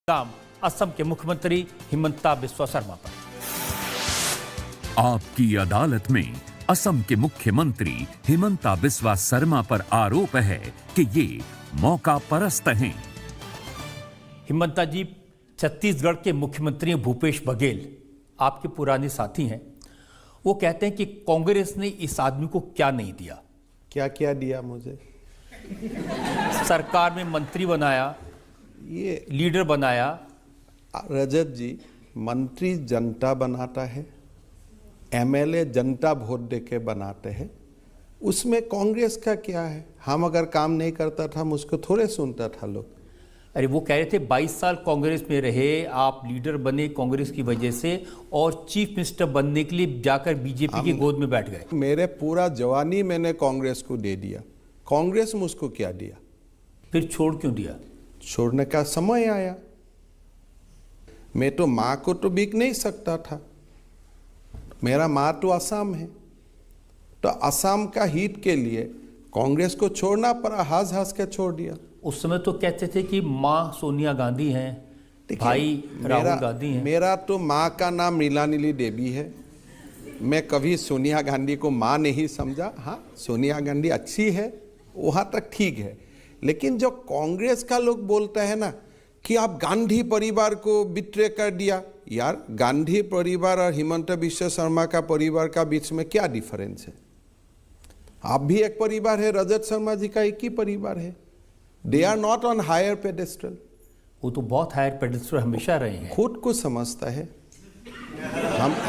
काम असम के मुख्यमंत्री हिमंता बिस्वा शर्मा पर। आपकी अदालत में असम के मुख्यमंत्री हिमंता बिस्वा शर्मा पर आरोप है कि ये मौका परस्त हैं। हिमंता जी, छत्तीसगढ़ के मुख्यमंत्री भूपेश बघेल आपके पुराने साथी हैं। वो कहते हैं कि कांग्रेस ने इस आदमी को क्या नहीं दिया। क्या क्या दिया मुझे? सरकार में मंत्री बनाया, ये लीडर बनाया। रजत जी, मंत्री जनता बनाता है, एमएलए जनता वोट दे के बनाते हैं, उसमें कांग्रेस का क्या है? हम अगर काम नहीं करता था मुझको थोड़े सुनता था लोग। अरे वो कह रहे थे 22 साल कांग्रेस में रहे, आप लीडर बने कांग्रेस की वजह से और चीफ मिनिस्टर बनने के लिए जाकर बीजेपी की गोद में बैठ गए। मेरे पूरा जवानी मैंने कांग्रेस को दे दिया, कांग्रेस मुझको क्या दिया? फिर छोड़ क्यों दिया? छोड़ने का समय आया। मैं तो माँ को तो बिक नहीं सकता था, मेरा माँ तो असम है, तो असम का हित के लिए कांग्रेस को छोड़ना पड़ा, हंस हंस के छोड़ दिया। उस समय तो कहते थे कि माँ सोनिया गांधी हैं, भाई राहुल गांधी हैं। मेरा तो माँ का नाम नीलानीली देवी है, मैं कभी सोनिया गांधी को माँ नहीं समझा। हाँ, सोनिया गांधी अच्छी है, वहाँ तक ठीक है, लेकिन जो कांग्रेस का लोग बोलता है ना कि आप गांधी परिवार को बिट्रे कर दिया, यार गांधी परिवार और हिमंता बिस्वा शर्मा का परिवार का बीच में क्या डिफरेंस है? आप भी एक परिवार है, रजत शर्मा जी का एक ही परिवार है। They are not on higher pedestal. वो तो बहुत हायर पेडेस्टल हमेशा रहे हैं। खुद को समझता है,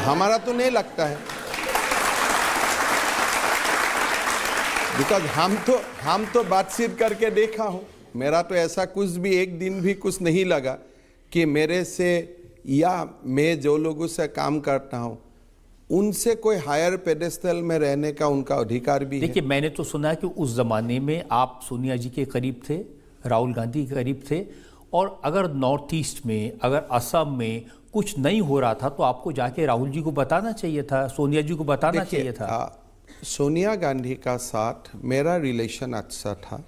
हमारा तो नहीं लगता है, बिकॉज हम तो बातचीत करके देखा हूं, मेरा तो ऐसा कुछ भी एक दिन भी कुछ नहीं लगा कि मेरे से या मैं जो लोगों से काम करता हूं उनसे कोई हायर पेडेस्टल में रहने का उनका अधिकार भी है। देखिए, मैंने तो सुना है कि उस जमाने में आप सोनिया जी के करीब थे, राहुल गांधी के करीब थे, और अगर नॉर्थ ईस्ट में, अगर असम में कुछ नहीं हो रहा था तो आपको जाके राहुल जी को बताना चाहिए था, सोनिया जी को बताना चाहिए था। सोनिया गांधी का साथ मेरा रिलेशन अच्छा था,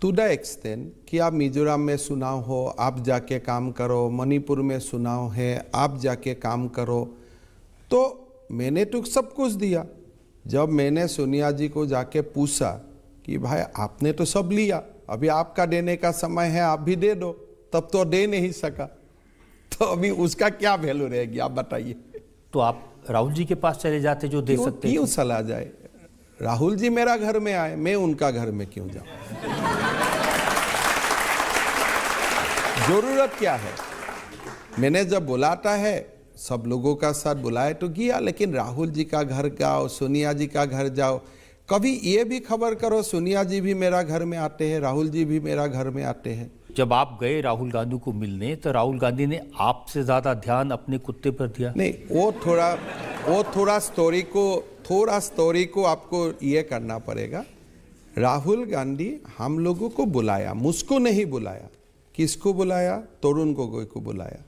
टू द एक्सटेंट कि आप मिजोरम में चुनाव हो, आप जाके काम करो, मणिपुर में चुनाव है, आप जाके काम करो, तो मैंने तो सब कुछ दिया। जब मैंने सोनिया जी को जाके पूछा कि भाई आपने तो सब लिया, अभी आपका देने का समय है, आप भी दे दो, तब तो दे नहीं सका, तो अभी उसका क्या वैल्यू रहेगी आप बताइए? तो आप राहुल जी के पास चले जाते जो दे सकते। क्यों सलाह जाए? राहुल जी मेरा घर में आए, मैं उनका घर में क्यों जाऊं? जरूरत क्या है? मैंने जब बुलाता है सब लोगों का साथ बुलाए तो गया, लेकिन राहुल जी का घर जाओ, सोनिया जी का घर जाओ, कभी ये भी खबर करो सोनिया जी भी मेरा घर में आते हैं, राहुल जी भी मेरा घर में आते हैं। जब आप गए राहुल गांधी को मिलने तो राहुल गांधी ने आपसे ज्यादा ध्यान अपने कुत्ते पर दिया। नहीं, वो थोड़ा स्टोरी को आपको ये करना पड़ेगा। राहुल गांधी हम लोगों को बुलाया, मुझको नहीं बुलाया। किसको बुलाया? तरुण गोगोई को बुलाया।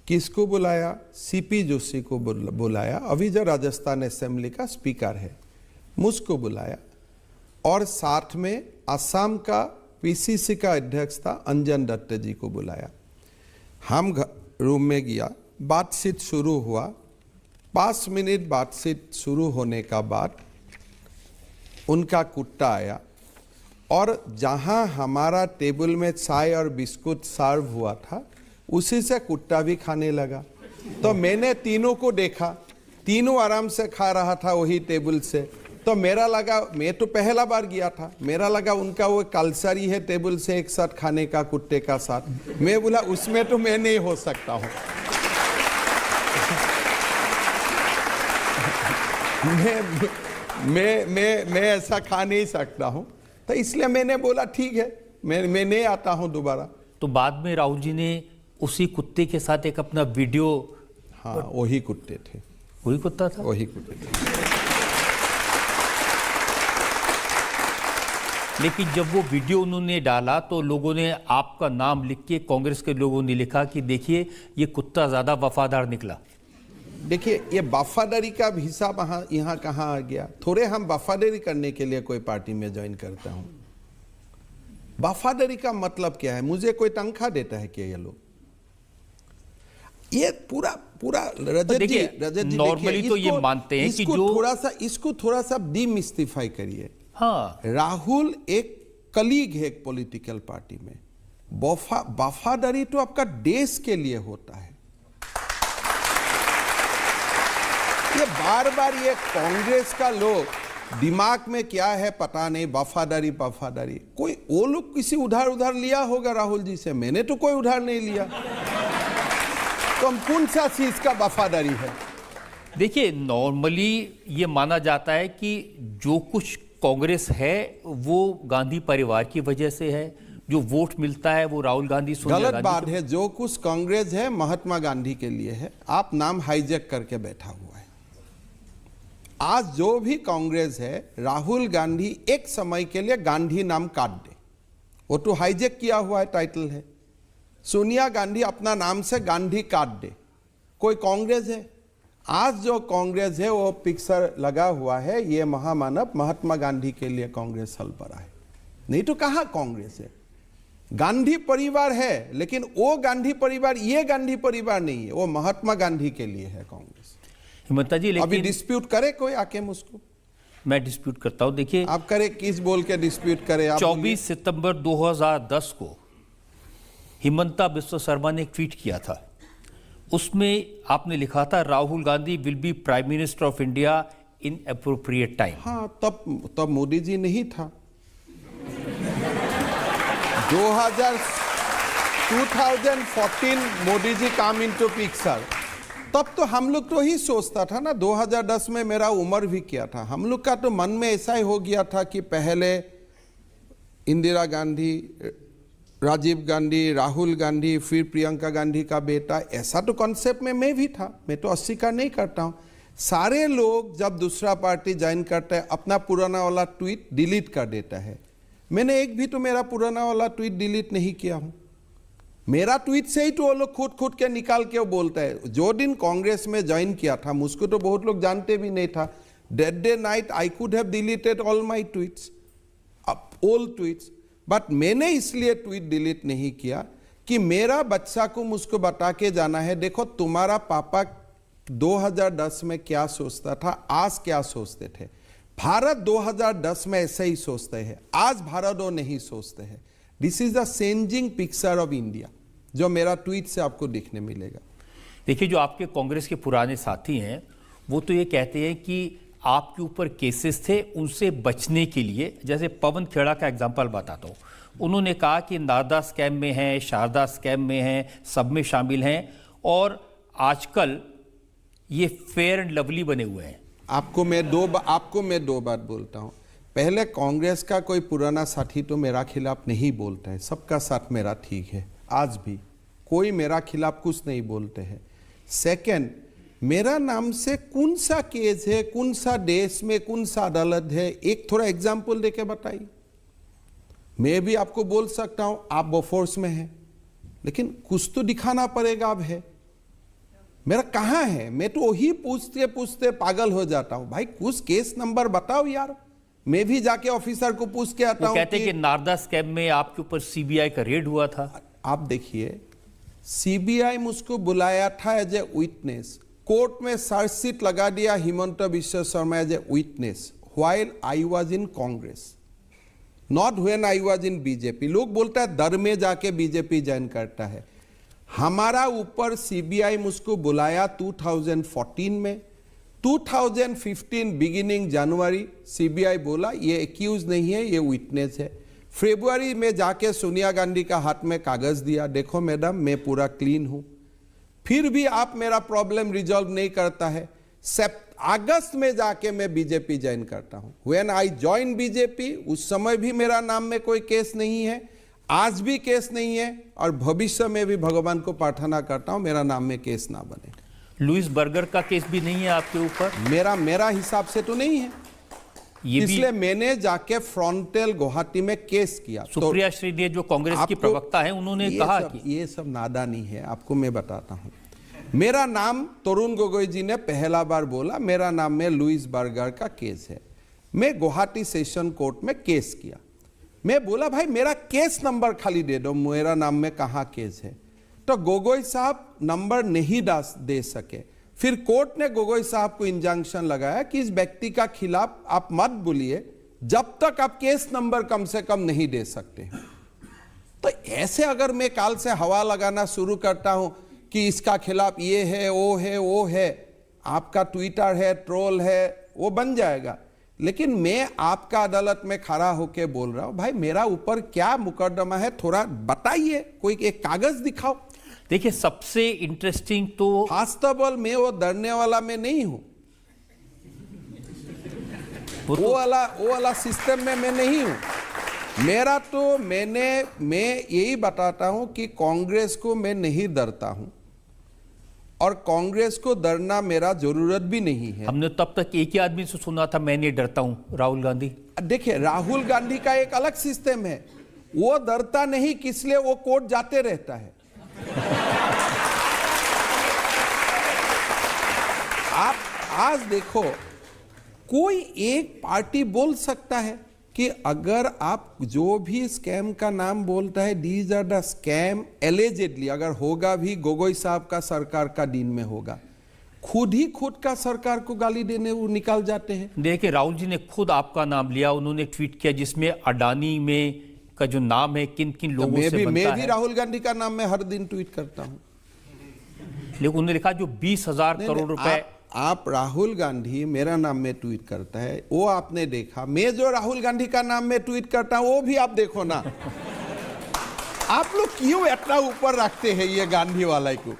किसको बुलाया? सीपी जोशी को बुलाया, अभी जो राजस्थान असेंबली का स्पीकर है, मुझको बुलाया, और साथ में असम का पीसीसी का अध्यक्ष था अंजन दत्त जी को बुलाया। हम रूम में गया, बातचीत शुरू हुआ। 5 मिनट बातचीत शुरू होने का बाद उनका कुत्ता आया, और जहां हमारा टेबल में चाय और बिस्कुट सर्व हुआ था उसी से कुत्ता भी खाने लगा। तो मैंने तीनों को देखा, तीनों आराम से खा रहा था वही टेबल से, तो मेरा लगा, मैं तो पहला बार गया था, मेरा लगा उनका वो कल्चर ही है टेबल से एक साथ खाने का कुत्ते का साथ। मैं बोला उसमें तो मैं नहीं हो सकता हूँ। मैं ऐसा खा नहीं सकता हूँ, तो इसलिए मैंने बोला ठीक है, मैं नहीं आता हूँ दोबारा। तो बाद में राहुल जी ने उसी कुत्ते के साथ एक अपना वीडियो। हाँ, वही कुत्ते थे, वही कुत्ता था, वही कुत्ते थे। लेकिन जब वो वीडियो उन्होंने डाला तो लोगों ने आपका नाम लिख के, कांग्रेस के लोगों ने लिखा कि देखिए ये कुत्ता ज्यादा वफादार निकला। देखिए, ये वफादारी का हिसाब यहाँ कहाँ आ गया? थोड़े हम वफादारी करने के लिए कोई पार्टी में ज्वाइन करता हूँ। वफादारी का मतलब क्या है? मुझे कोई तनख्वाह देता है क्या ये लोग? ये पूरा पूरा रजत जी देखिए, देखिए, नॉर्मली तो ये मानते हैं कि इसको थोड़ा सा डीमिस्टिफाई करिए। हाँ, राहुल एक कलीग है एक पॉलिटिकल पार्टी में, वफादारी तो आपका देश के लिए होता है। ये बार बार ये कांग्रेस का लोग दिमाग में क्या है पता नहीं, वफादारी वफादारी, कोई वो लोग किसी उधार लिया होगा राहुल जी से, मैंने तो कोई उधार नहीं लिया। तो हम कौन सा चीज का वफादारी है? देखिए नॉर्मली ये माना जाता है कि जो कुछ कांग्रेस है वो गांधी परिवार की वजह से है, जो वोट मिलता है वो राहुल गांधी सोनिया गलत गांधी बात है। जो कुछ कांग्रेस है महात्मा गांधी के लिए है, आप नाम हाईजैक करके बैठा हुआ है। आज जो भी कांग्रेस है, राहुल गांधी एक समय के लिए गांधी नाम काट दे, वो तो हाईजैक किया हुआ है टाइटल है। सोनिया गांधी अपना नाम से गांधी काट दे, कोई कांग्रेस है? आज जो कांग्रेस है वो पिक्चर लगा हुआ है, ये महामानव महात्मा गांधी के लिए कांग्रेस हल पड़ा है, नहीं तो कहां कांग्रेस है? गांधी परिवार है, लेकिन वो गांधी परिवार ये गांधी परिवार नहीं है, वो महात्मा गांधी के लिए है कांग्रेस। हिमंता जी, अभी लेकिन डिस्प्यूट करे कोई आके मुझको? मैं डिस्प्यूट करता हूं। देखिए आप करे, किस बोल के डिस्प्यूट करे आप? 24 सितंबर 2010 को हिमंता बिस्वा शर्मा ने एक ट्वीट किया था, उसमें आपने लिखा था Rahul Gandhi will be prime minister of India in appropriate time. हाँ, तब मोदी जी नहीं था। 2014 मोदी जी काम इनटू पिक्चर, तब तो हम लोग तो ही सोचता था ना। 2010 में मेरा उम्र भी क्या था, हम लोग का तो मन में ऐसा ही हो गया था कि पहले इंदिरा गांधी, राजीव गांधी, राहुल गांधी, फिर प्रियंका गांधी का बेटा, ऐसा तो कॉन्सेप्ट में मैं भी था। मैं तो अस्वीकार नहीं करता हूं। सारे लोग जब दूसरा पार्टी ज्वाइन करते हैं अपना पुराना वाला ट्वीट डिलीट कर देता है। मैंने एक भी तो मेरा पुराना वाला ट्वीट डिलीट नहीं किया हूं। मेरा ट्वीट से ही तो वो लोग खुद के निकाल के वो बोलता है। जो दिन कांग्रेस में ज्वाइन किया था, मुझको तो बहुत लोग जानते भी नहीं था। That day night I could have deleted all my tweets, old tweets, but मैंने इसलिए ट्वीट डिलीट नहीं किया कि मेरा बच्चा को मुझको बता के जाना है, देखो तुम्हारा पापा 2010 में क्या सोचता था, आज क्या सोचते थे। भारत 2010 में ऐसे ही सोचते हैं, आज भारत वो नहीं सोचते हैं। This is the changing picture of India, जो मेरा ट्वीट से आपको देखने मिलेगा। देखिए, जो आपके कांग्रेस के पुराने साथी हैं वो तो ये कहते हैं कि आपके ऊपर केसेस थे, उनसे बचने के लिए, जैसे पवन खेड़ा का एग्जांपल बताता हूँ, उन्होंने कहा कि नारदा स्कैम में हैं, शारदा स्कैम में हैं, सब में शामिल हैं, और आजकल ये फेयर एंड लवली बने हुए हैं। आपको मैं दो बात बोलता हूँ। पहले, कांग्रेस का कोई पुराना साथी तो मेरा खिलाफ नहीं बोलता है, सबका साथ मेरा ठीक है, आज भी कोई मेरा खिलाफ कुछ नहीं बोलते हैं। सेकंड, मेरा नाम से कौन सा केस है, कौन सा देश में कौन सा अदालत है, एक थोड़ा एग्जाम्पल देके बताइए। मैं भी आपको बोल सकता हूं आप बोफोर्स में हैं, लेकिन कुछ तो दिखाना पड़ेगा। अब है मेरा कहां है, मैं तो वही पूछते पूछते पागल हो जाता हूं। भाई कुछ केस नंबर बताओ यार, मैं भी जाके ऑफिसर को पूछ के आता हूं। कहते हैं कि नारदा स्कैम में आपके ऊपर सीबीआई का रेड हुआ था। आप देखिए, सीबीआई मुझको बुलाया था एज ए विटनेस, कोर्ट में चार्जशीट लगा दिया Himanta Biswa Sarma as a witness while I was in Congress, not when I was in BJP. लोग बोलता है दर में जाके बीजेपी ज्वाइन करता है। हमारा ऊपर सीबीआई मुझको बुलाया 2014 में, 2015 बिगिनिंग जनवरी सीबीआई बोला ये एक्यूज नहीं है, ये विटनेस है। फरवरी में जाके सोनिया गांधी का हाथ में कागज दिया, देखो मैडम मैं पूरा क्लीन हूं। फिर भी आप मेरा प्रॉब्लम रिजॉल्व नहीं करता है। अगस्त में जाके मैं बीजेपी ज्वाइन करता हूं। व्हेन आई ज्वाइन बीजेपी, उस समय भी मेरा नाम में कोई केस नहीं है, आज भी केस नहीं है, और भविष्य में भी भगवान को प्रार्थना करता हूं मेरा नाम में केस ना बने। लुइस बर्गर का केस भी नहीं है आपके ऊपर? मेरा हिसाब से तो नहीं है, इसलिए मैंने जाके फ्रंटल गुवाहाटी में केस किया। सुप्रिया श्रीनेत जो कांग्रेस की प्रवक्ता है, उन्होंने कहा कि ये सब नादानी है। आपको मैं बताता हूं, मेरा नाम तरुण गोगोई जी ने पहला बार बोला, मेरा नाम में लुइस बर्गर का केस है। मैं गुवाहाटी सेशन कोर्ट में केस किया। मैं बोला भाई मेरा केस नंबर खाली दे दो, मेरा नाम में कहां केस है। तो गोगोई साहब नंबर नहीं दे सके। फिर कोर्ट ने गोगोई साहब को इंजंक्शन लगाया कि इस व्यक्ति का खिलाफ आप मत बोलिए जब तक आप केस नंबर कम से कम नहीं दे सकते। तो ऐसे अगर मैं काल से हवा लगाना शुरू करता हूं कि इसका खिलाफ ये है वो है, आपका ट्विटर है, ट्रोल है, वो बन जाएगा। लेकिन मैं आपका अदालत में खड़ा होकर बोल रहा हूं, भाई मेरा ऊपर क्या मुकदमा है, थोड़ा बताइए, कोई एक कागज दिखाओ। देखिए सबसे इंटरेस्टिंग तो फर्स्ट ऑफ ऑल मैं वो डरने वाला मैं नहीं हूं, वो वाला सिस्टम में मैं नहीं हूं। मेरा तो मैं यही बताता हूं कि कांग्रेस को मैं नहीं डरता हूं और कांग्रेस को डरना मेरा जरूरत भी नहीं है। हमने तब तक एक ही आदमी से सुना था मैं नहीं डरता हूं, राहुल गांधी। देखिए राहुल गांधी का एक अलग सिस्टम है, वो डरता नहीं, किस लिए वो कोर्ट जाते रहता है। आप आज देखो, कोई एक पार्टी बोल सकता है कि अगर आप जो भी स्कैम का नाम बोलता है, these are the scam allegedly, अगर होगा भी गोगोई साहब का सरकार का दिन में होगा, खुद का सरकार को गाली देने वो निकाल जाते हैं। देखिए राहुल जी ने खुद आपका नाम लिया, उन्होंने ट्वीट किया जिसमें अडानी में का जो नाम है किन किन लोगों से बनता है। मैं भी राहुल गांधी का नाम मैं हर दिन ट्वीट करता हूं। लेकिन उन्होंने लिखा जो 20,000 करोड़ रुपए। आप राहुल गांधी मेरा नाम में ट्वीट करता है, वो आपने देखा। मैं जो राहुल गांधी का नाम में ट्वीट करता हूं वो भी आप देखो ना। आप लोग क्यों इतना ऊपर रखते हैं ये गांधी वाला को?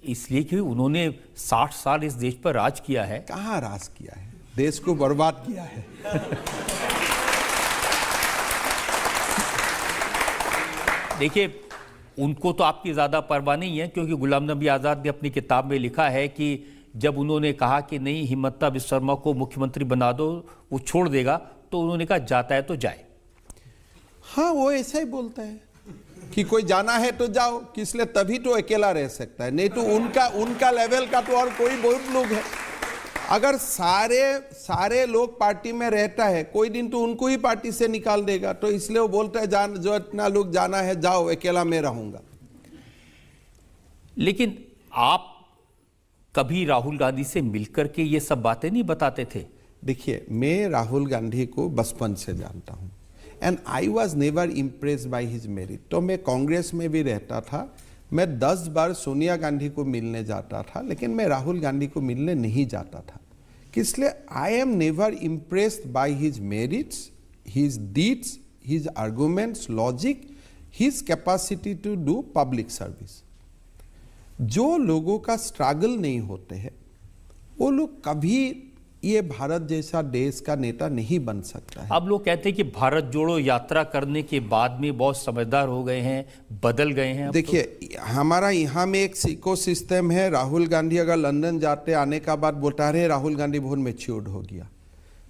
इसलिए कि उन्होंने 60 साल इस देश पर राज किया है। कहां राज किया है, देश को बर्बाद किया है। देखिए उनको तो आपकी ज्यादा परवाह नहीं है, क्योंकि गुलाम नबी आजाद ने अपनी किताब में लिखा है कि जब उन्होंने कहा कि नहीं हिमंता बिस्वा शर्मा को मुख्यमंत्री बना दो, वो छोड़ देगा, तो उन्होंने कहा जाता है तो जाए। हाँ वो ऐसा ही बोलता है कि कोई जाना है तो जाओ, किस लिए, तभी तो अकेला रह सकता है, नहीं तो उनका लेवल का तो और कोई बहुत लोग है। अगर सारे लोग पार्टी में रहता है, कोई दिन तो उनको ही पार्टी से निकाल देगा, तो इसलिए वो बोलता है जो इतना लोग जाना है जाओ, अकेला मैं रहूंगा। लेकिन आप कभी राहुल गांधी से मिलकर के ये सब बातें नहीं बताते थे? देखिए मैं राहुल गांधी को बचपन से जानता हूं and I was never impressed by his merit. तो मैं कांग्रेस में भी रहता था, मैं 10 बार सोनिया गांधी को मिलने जाता था, लेकिन मैं राहुल गांधी को मिलने नहीं जाता था। इसलिए I am never impressed by his merits, his deeds, his arguments, logic, his capacity to do public service. जो लोगों का स्ट्रगल नहीं होते हैं वो लोग कभी ये भारत जैसा देश का नेता नहीं बन सकता है। अब लोग कहते हैं कि भारत जोड़ो यात्रा करने के बाद में बहुत समझदार हो गए हैं, बदल गए हैं। देखिए हमारा यहाँ में एक इको सिस्टम है। राहुल गांधी अगर लंदन जाते आने का बाद बोलता है राहुल गांधी बहुत मैच्योर्ड हो गया,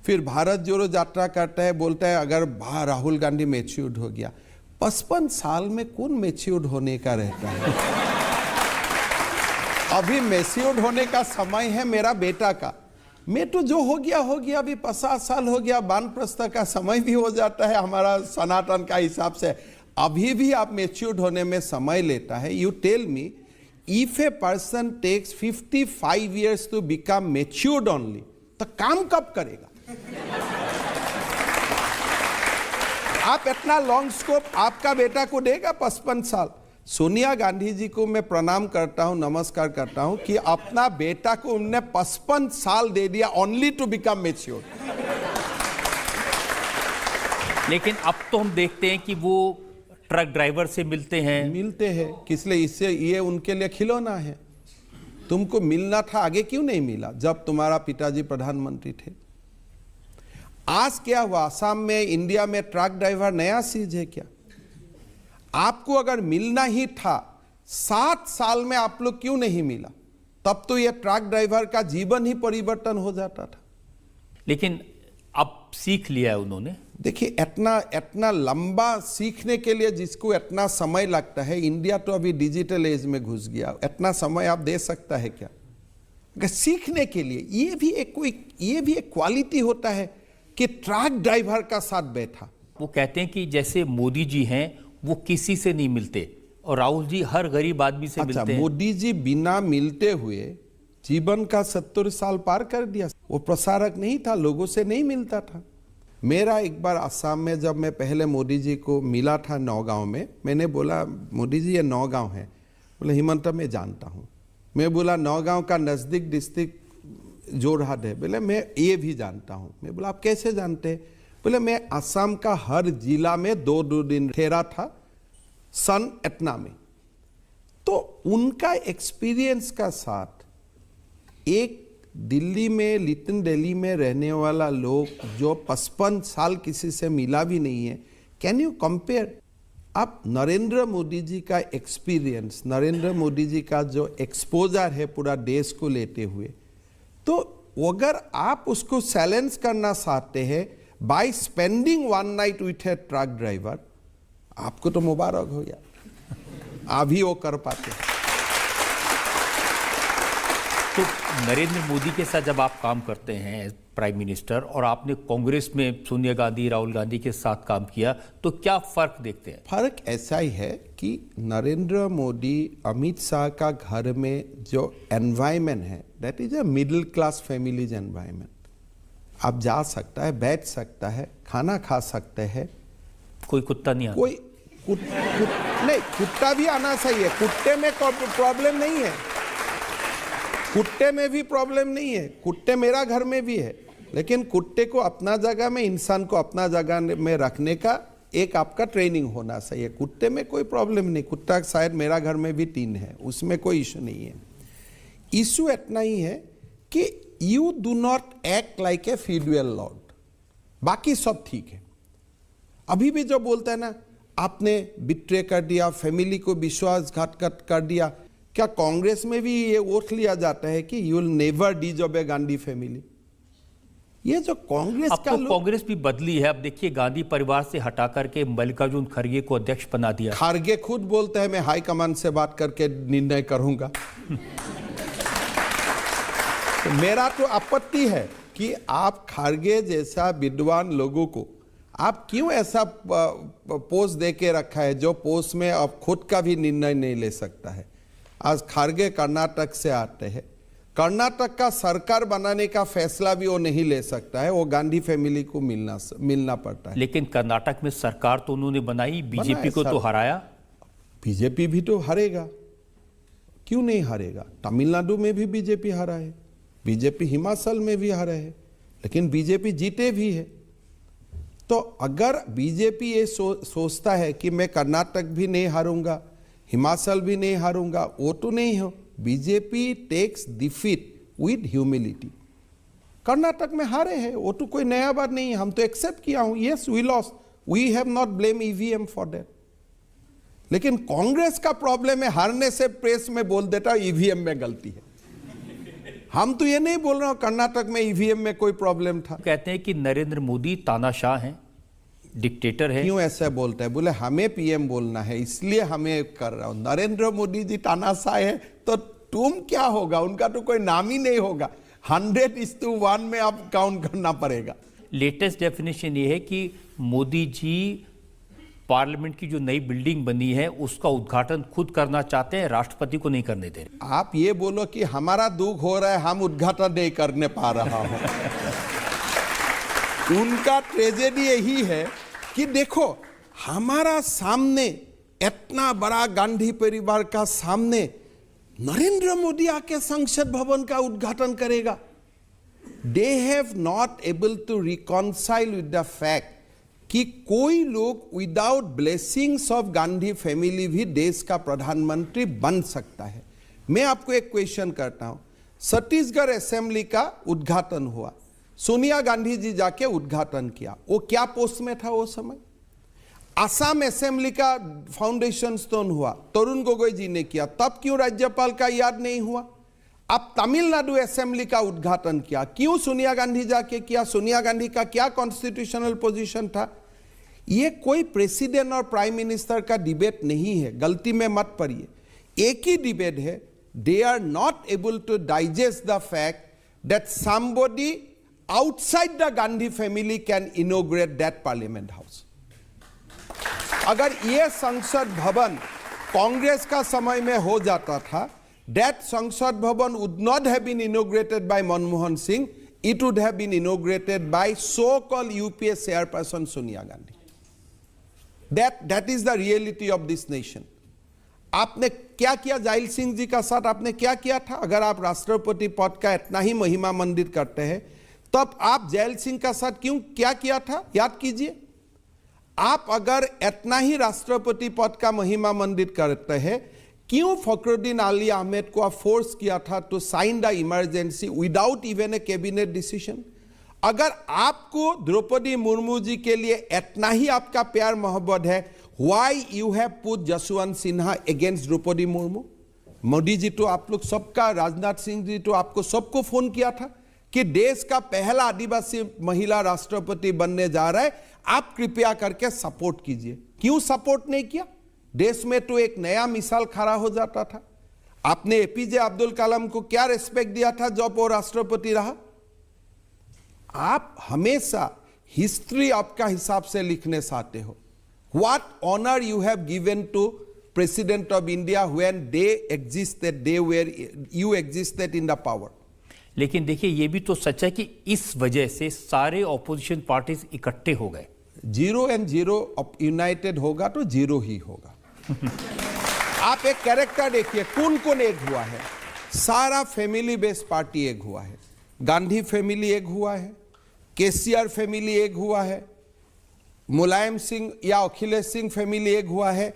फिर भारत जोड़ो यात्रा करता है, बोलता है अगर राहुल गांधी मैच्योर्ड हो गया। 55 साल में कौन मैच्योर्ड होने का रहता है? अभी मैच्योर्ड होने का समय है मेरा बेटा का। मैं तो जो हो गया, अभी 50 साल हो गया, वानप्रस्थ का समय भी हो जाता है हमारा सनातन का हिसाब से। अभी भी आप मैच्योर्ड होने में समय लेता है। You tell me, if a person takes 55 years to become matured only, तो काम कब करेगा? आप इतना लॉन्ग स्कोप आपका बेटा को देगा 55 साल? सोनिया गांधी जी को मैं प्रणाम करता हूं, नमस्कार करता हूं कि अपना बेटा को उनने 55 साल दे दिया ओनली टू बिकम मैच्योर। लेकिन अब तो हम देखते हैं कि वो ट्रक ड्राइवर से मिलते हैं। किस लिए? इससे ये उनके लिए खिलौना है। तुमको मिलना था, आगे क्यों नहीं मिला जब तुम्हारा पिताजी प्रधानमंत्री थे? आज क्या हुआ, असम में, इंडिया में ट्रक ड्राइवर नया चीज है क्या? आपको अगर मिलना ही था 7 साल में आप लोग क्यों नहीं मिला? तब तो यह ट्रक ड्राइवर का जीवन ही परिवर्तन हो जाता था। लेकिन अब सीख लिया है उन्होंने। देखिए इतना लंबा सीखने के लिए जिसको इतना समय लगता है, इंडिया तो अभी डिजिटल एज में घुस गया, इतना समय आप दे सकता है क्या? अगर सीखने के लिए ये भी एक क्वालिटी होता है कि ट्रक ड्राइवर का साथ बैठा। वो कहते हैं कि जैसे मोदी जी हैं वो किसी से नहीं मिलते और राहुल जी हर गरीब आदमी से अच्छा, मिलते हैं। मोदी जी बिना मिलते हुए जीवन का 70 साल पार कर दिया। वो प्रसारक नहीं था, लोगों से नहीं मिलता था। मेरा एक बार असम में जब मैं पहले मोदी जी को मिला था नौगांव में, मैंने बोला मोदी जी ये नौगांव है। बोले हिमंत मैं जानता हूँ। मैं बोला नौगांव का नज़दीक डिस्ट्रिक्ट जोरहाट है। बोले मैं ये भी जानता हूँ। मैं बोला आप कैसे जानते हैं? बोले मैं असम का हर जिला में दो दिन ठहरा था सन एटना में। तो उनका एक्सपीरियंस का साथ एक दिल्ली में लिटिल दिल्ली में रहने वाला लोग जो 55 साल किसी से मिला भी नहीं है, कैन यू कंपेयर? आप नरेंद्र मोदी जी का एक्सपीरियंस, नरेंद्र मोदी जी का जो एक्सपोजर है पूरा देश को लेते हुए, तो अगर आप उसको चैलेंज करना चाहते हैं by spending one night with A truck driver, आपको तो मुबारक हो गया, अभी वो कर पाते। तो नरेंद्र मोदी के साथ जब आप काम करते हैं प्राइम मिनिस्टर, और आपने कांग्रेस में सोनिया गांधी, राहुल गांधी के साथ काम किया, तो क्या फर्क देखते हैं? फर्क ऐसा ही है कि नरेंद्र मोदी, अमित शाह का घर में जो एनवायरनमेंट है, that is a middle class families environment. आप जा सकता है, बैठ सकता है, खाना खा सकते हैं, कोई कुत्ता नहीं आता। कोई नहीं, कुत्ता भी आना चाहिए, कुत्ते में प्रॉब्लम नहीं है, कुत्ते में भी प्रॉब्लम नहीं है, कुत्ते मेरा घर में भी है, लेकिन कुत्ते को अपना जगह में, इंसान को अपना जगह में रखने का एक आपका ट्रेनिंग होना चाहिए। कुत्ते में कोई प्रॉब्लम नहीं, कुत्ता शायद मेरा घर में भी 3 है, उसमें कोई इशू नहीं है। इशू इतना ही है कि you do not act like a feudal Lord, बाकी सब ठीक है। अभी भी जो बोलते हैं ना आपने बिट्रे कर दिया, फैमिली को विश्वासघात कर दिया, क्या कांग्रेस में भी ये वोट लिया जाता है कि you will never disobey Gandhi family? ये जो कांग्रेस अब का तो कांग्रेस भी बदली है। अब देखिए गांधी परिवार से हटा करके मल्लिकार्जुन खड़गे को अध्यक्ष बना दिया। खड़गे खुद बोलते हैं मैं हाईकमान से बात करके निर्णय करूंगा। तो मेरा तो आपत्ति है कि आप खड़गे जैसा विद्वान लोगों को आप क्यों ऐसा पोस्ट दे के रखा है जो पोस्ट में अब खुद का भी निर्णय नहीं ले सकता है। आज खड़गे कर्नाटक से आते हैं, कर्नाटक का सरकार बनाने का फैसला भी वो नहीं ले सकता है, वो गांधी फैमिली को मिलना पड़ता है। लेकिन कर्नाटक में सरकार तो उन्होंने बनाई, बीजेपी को तो हराया। बीजेपी भी तो हारेगा, क्यों नहीं हारेगा? तमिलनाडु में भी बीजेपी हारा है, बीजेपी हिमाचल में भी हारा है, लेकिन बीजेपी जीते भी है। तो अगर बीजेपी ये सोचता है कि मैं कर्नाटक भी नहीं हारूंगा, हिमाचल भी नहीं हारूंगा, वो तो नहीं हो। BJP takes defeat with humility. Karnataka में हारे हैं, वो तो कोई नया बात नहीं है, हम तो एक्सेप्ट किया हूं, yes we lost, we have not blame EVM for that. लेकिन कांग्रेस का प्रॉब्लम है हारने से प्रेस में बोल देता ईवीएम में गलती है। हम तो ये नहीं बोल रहे हो कर्नाटक में ईवीएम में कोई प्रॉब्लम था। कहते हैं कि नरेंद्र मोदी तानाशाह हैं, डिक्टेटर है। क्यों ऐसा बोलते हैं? बोले हमें पीएम बोलना है इसलिए हमें कर रहा हूं। नरेंद्र मोदी जी तानाशाह है तो तुम क्या होगा? उनका तो कोई नाम ही नहीं होगा। 100:1 में आप काउंट करना पड़ेगा। लेटेस्ट डेफिनेशन ये है कि मोदी जी पार्लियामेंट की जो नई बिल्डिंग बनी है उसका उद्घाटन खुद करना चाहते हैं, राष्ट्रपति को नहीं करने दे रहे। आप ये बोलो कि हमारा दुख हो रहा है, हम उद्घाटन नहीं करने पा रहा हूं। उनका ट्रेजेडी यही है कि देखो हमारा सामने इतना बड़ा गांधी परिवार का सामने नरेंद्र मोदी आके संसद भवन का उद्घाटन करेगा। They have not able to reconcile with the fact कि कोई लोग without blessings of Gandhi family भी देश का प्रधानमंत्री बन सकता है। मैं आपको एक क्वेश्चन करता हूं। छत्तीसगढ़ असेंबली का उद्घाटन हुआ, सोनिया गांधी जी जाके उद्घाटन किया, वो क्या पोस्ट में था वो समय? असम असेंबली का फाउंडेशन स्टोन हुआ, तरुण गोगोई जी ने किया, तब क्यों राज्यपाल का याद नहीं हुआ? अब तमिलनाडु असेंबली का उद्घाटन किया, क्यों सोनिया गांधी जाके किया? सोनिया गांधी का क्या कॉन्स्टिट्यूशनल पोजीशन था? ये कोई प्रेसिडेंट और प्राइम मिनिस्टर का डिबेट नहीं है, गलती में मत पड़िए। एक ही डिबेट है, they are not able to digest the fact that somebody outside the Gandhi family can inaugurate that parliament house. अगर ये संसद भवन कांग्रेस का समय में हो जाता था, that संसद भवन would not have been inaugurated by Manmohan Singh, it would have been inaugurated by so-called UPA chairperson Sonia Gandhi. That is the reality of this nation. आपने क्या किया जाइल सिंह जी का साथ, आपने क्या किया था? अगर आप राष्ट्रपति पद का इतना ही महिमा मंडित करते हैं, तब आप जैल सिंह का साथ क्यों क्या किया था? याद कीजिए। आप अगर इतना ही राष्ट्रपति पद का महिमा मंडित करते हैं, क्यों फखरुद्दीन अली अहमद को आप फोर्स किया था to sign the emergency without even a cabinet decision? अगर आपको द्रौपदी मुर्मू जी के लिए इतना ही आपका प्यार मोहब्बत है, why you have put Jaswant Sinha against Draupadi Murmu? Modi ji तो आप लोग सबका, राजनाथ सिंह जी तो आपको सबको फोन किया था कि देश का पहला आदिवासी महिला राष्ट्रपति बनने जा रहा है, आप कृपया करके सपोर्ट कीजिए। क्यों सपोर्ट नहीं किया? देश में तो एक नया मिसाल खड़ा हो जाता था। आपने एपीजे अब्दुल कलाम को क्या रिस्पेक्ट दिया था जब वो राष्ट्रपति रहा? आप हमेशा हिस्ट्री आपका हिसाब से लिखने चाहते हो। What honor you have given to President of India when you existed in the power? लेकिन देखिए ये भी तो सच है कि इस वजह से सारे ऑपोजिशन पार्टीज इकट्ठे हो गए। 0 and 0 यूनाइटेड होगा तो 0 ही होगा। आप एक कैरेक्टर देखिए, कौन एक हुआ है? सारा फैमिली बेस्ड पार्टी एक हुआ है। गांधी फैमिली एक हुआ है, केसीआर फैमिली एक हुआ है, मुलायम सिंह या अखिलेश सिंह फैमिली एक हुआ है।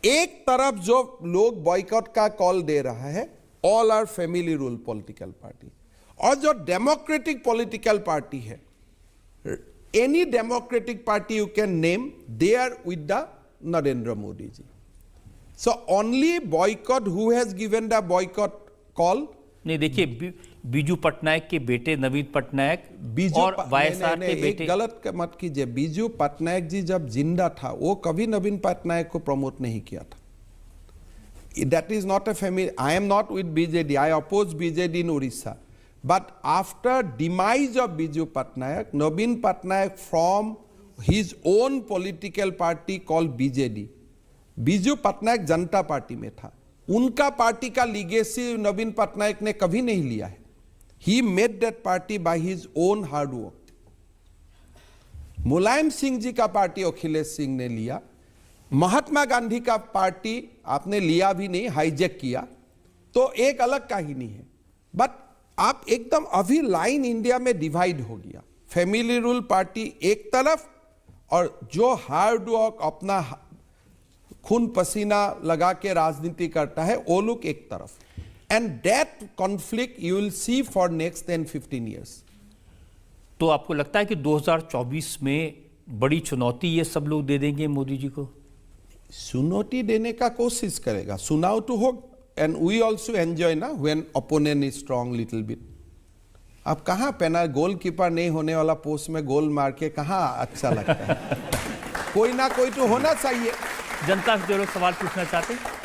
एक तरफ जो लोग बॉयकॉट का कॉल दे रहा है, all are family rule political party. और जो डेमोक्रेटिक पॉलिटिकल पार्टी है, any democratic party you can name, they are with the Narendra Modi ji. So only boycott who has given the boycott call. नहीं देखिए, बीजू पटनायक के बेटे नवीन पटनायक और वाईएसआर के बेटे, गलत मत कीजिए। बीजू पटनायक जी जब जिंदा था, वो कभी नवीन पटनायक को प्रमोट नहीं किया था। That is not a family. I am not with BJD, I oppose BJD in Orissa, but after demise of Biju Patnaik, Naveen Patnaik from his own political party called BJD, Biju Patnaik Janata party में था, उनका पार्टी का लीगेसी नवीन पटनायक ने कभी नहीं लिया है। He made that party by his own hard work. Mulayam Singh ji का पार्टी अखिलेश सिंह ने लिया, महात्मा गांधी का पार्टी आपने लिया भी नहीं, हाईजैक किया, तो एक अलग कहानी है। बट आप एकदम अभी लाइन इंडिया में डिवाइड हो गया। फैमिली रूल पार्टी एक तरफ, और जो हार्ड वर्क अपना खून पसीना लगा के राजनीति करता है, वो लोग एक तरफ। And that conflict you will see for next 10-15 years. तो आपको लगता है कि 2024 में बड़ी चुनौती ये सब लोग दे देंगे मोदी जी को? चुनौती देने का कोशिश करेगा, सुनाओ तो हो। एंड वी ऑल्सो एंजॉय ना when opponent is strong little bit. अब कहाँ पेना गोलकीपर नहीं होने वाला पोस्ट में गोल मार के कहाँ अच्छा लगता है? कोई ना कोई तो होना चाहिए। जनता से जो लोग सवाल पूछना चाहते हैं।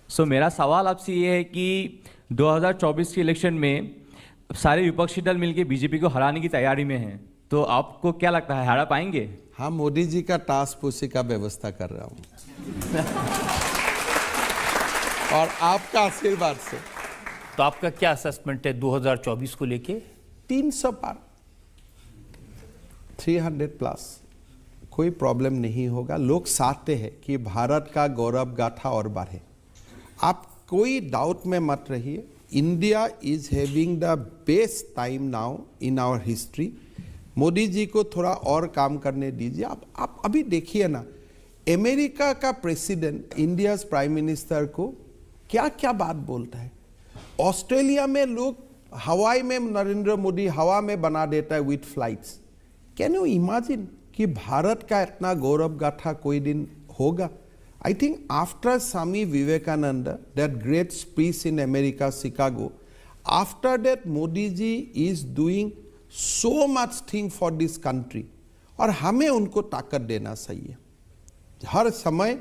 सो मेरा सवाल आपसे ये है कि 2024 के इलेक्शन में सारे विपक्षी दल मिलकर बीजेपी को हराने की तैयारी में हैं, तो आपको क्या लगता है, हरा पाएंगे? हाँ, मोदी जी का टास्क फोर्स का व्यवस्था कर रहा हूँ और आपका आशीर्वाद से। तो आपका क्या असेसमेंट है 2024 को लेके? 300 पार, 300 प्लस, कोई प्रॉब्लम नहीं होगा। लोग चाहते हैं कि भारत का गौरव गाथा और बढ़े। आप कोई डाउट में मत रहिए। India is having the best time now in our history. Modi ji को थोड़ा और काम करने दीजिए। आप अभी देखिए ना, अमेरिका का प्रेसिडेंट इंडिया प्राइम मिनिस्टर को क्या क्या बात बोलता है। ऑस्ट्रेलिया में लोग हवाई में नरेंद्र मोदी हवा में बना देता है with flights. Can you imagine कि भारत का इतना गौरव गाथा कोई दिन होगा? I think after Swami Vivekananda, that great speech in America, Chicago, after that Modi ji is doing so much thing for this country, और हमें उनको ताकत देना चाहिए। हर समय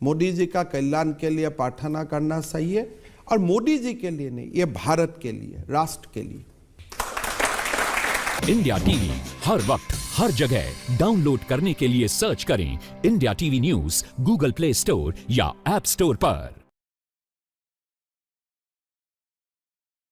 मोदी जी का कल्याण के लिए प्रार्थना करना चाहिए, और मोदी जी के लिए नहीं, ये भारत के लिए, राष्ट्र के लिए। इंडिया टीवी हर वक्त हर जगह डाउनलोड करने के लिए सर्च करें India TV news Google play store या ऐप स्टोर पर।